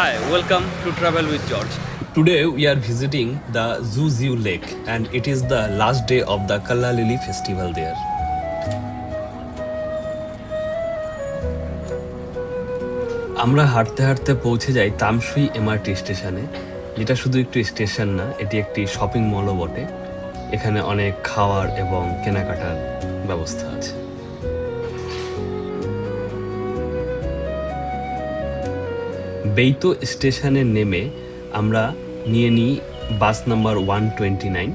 Hi, welcome to Travel with George. Today we are visiting the Zuziu Lake and it is the last day of the Kallalili festival there. আমরা হাঁটতে হাঁটতে পৌঁছে যাই তামসুই MRT স্টেশনে, যেটা শুধু একটি স্টেশন না, এটি একটি শপিং মলও বটে। এখানে অনেক খাওয়ার এবং কেনাকাটার ব্যবস্থা আছে। বেইতো স্টেশনে নেমে আমরা নিয়ে নিই বাস নাম্বার 129।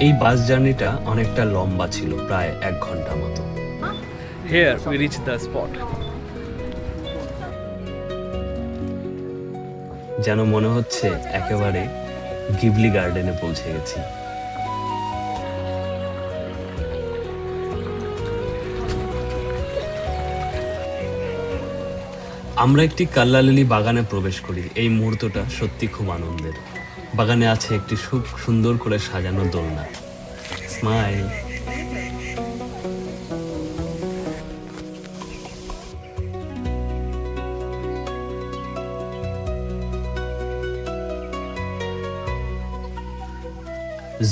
এই বাস জার্নিটা অনেকটা লম্বা ছিল, প্রায় 1 ঘন্টা মতো। Here we reach the spot. যেন মনে হচ্ছে একেবারে গিবলি গার্ডেনে পৌঁছে গেছি। আমরা একটি কাল্লালিলি বাগানে প্রবেশ করি। এই মুহূর্তটা সত্যি খুব আনন্দের। বাগানে আছে একটি খুব সুন্দর করে সাজানো দোলনা। স্মাইল।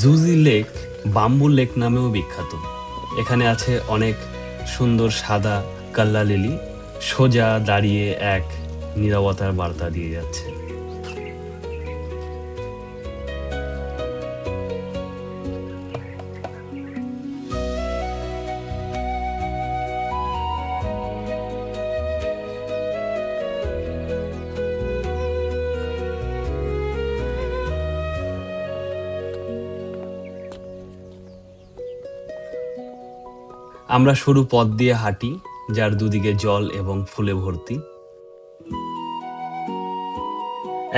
জুজি লেক বাম্বু লেক নামেও বিখ্যাত। এখানে আছে অনেক সুন্দর সাদা কাল্লালিলি, সোজা দাঁড়িয়ে এক নীরবতার বার্তা দিয়ে যাচ্ছে। আমরা সরু পথ দিয়ে হাঁটি, যার দুদিকে জল এবং ফুলে ভর্তি।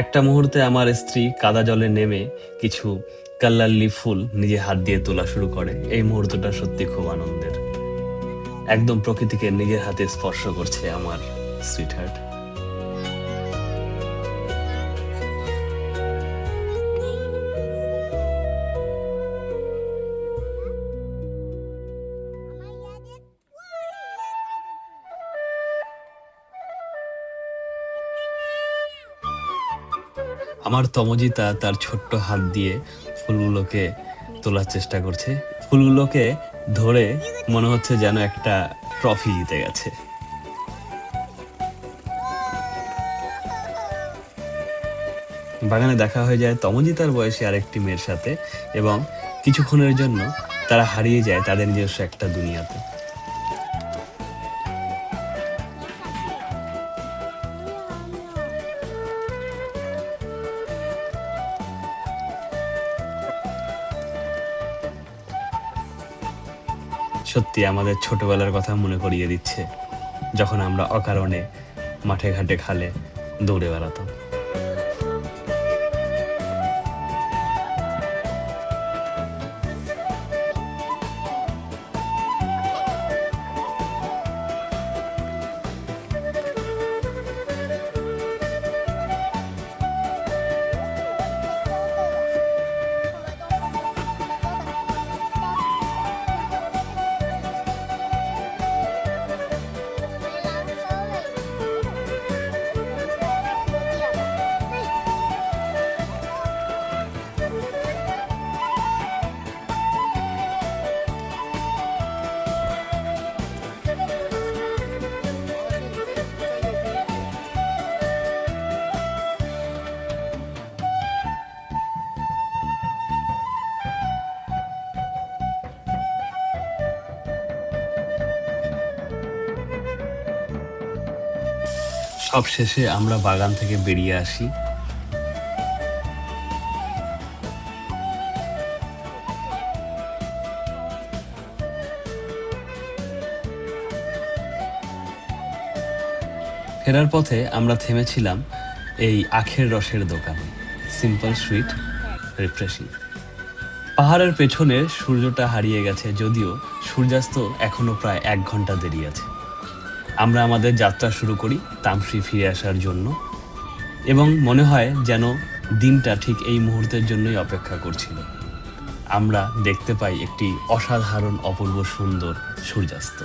একটা মুহূর্তে আমার স্ত্রী কাদা জলে নেমে কিছু কাল্লাল্লি ফুল নিজে হাত দিয়ে তোলা শুরু করে। এই মুহূর্তটা সত্যি খুব আনন্দের। একদম প্রকৃতিকে নিজের হাতে স্পর্শ করছে আমার সুইটহার্ট। আমার তমজিতা তার ছোট্ট হাত দিয়ে ফুলগুলোকে তোলার চেষ্টা করছে। ফুলগুলোকে ধরে মনে হচ্ছে যেন একটা ট্রফি জিতে গেছে। বাগানে দেখা হয়ে যায় তমজিতার বয়সী আরেকটি মেয়ের সাথে এবং কিছুক্ষণের জন্য তারা হারিয়ে যায় তাদের নিজস্ব একটা দুনিয়াতে। সত্যি আমাদের ছোটবেলার কথা মনে করিয়ে দিচ্ছে, যখন আমরা অকারণে মাঠে ঘাটে খালে দৌড়ে বেড়াতাম। সব শেষে আমরা বাগান থেকে বেরিয়ে আসি। ফেরার পথে আমরা থেমেছিলাম এই আখের রসের দোকানে। Simple, sweet, refreshing. পাহাড়ের পেছনে সূর্যটা হারিয়ে গেছে, যদিও সূর্যাস্ত এখনো প্রায় 1 ঘন্টা দেরি আছে। আমরা আমাদের যাত্রা শুরু করি তামসুই ফিরে আসার জন্য, এবং মনে হয় যেন দিনটা ঠিক এই মুহূর্তের জন্যই অপেক্ষা করছিল। আমরা দেখতে পাই একটি অসাধারণ অপূর্ব সুন্দর সূর্যাস্ত।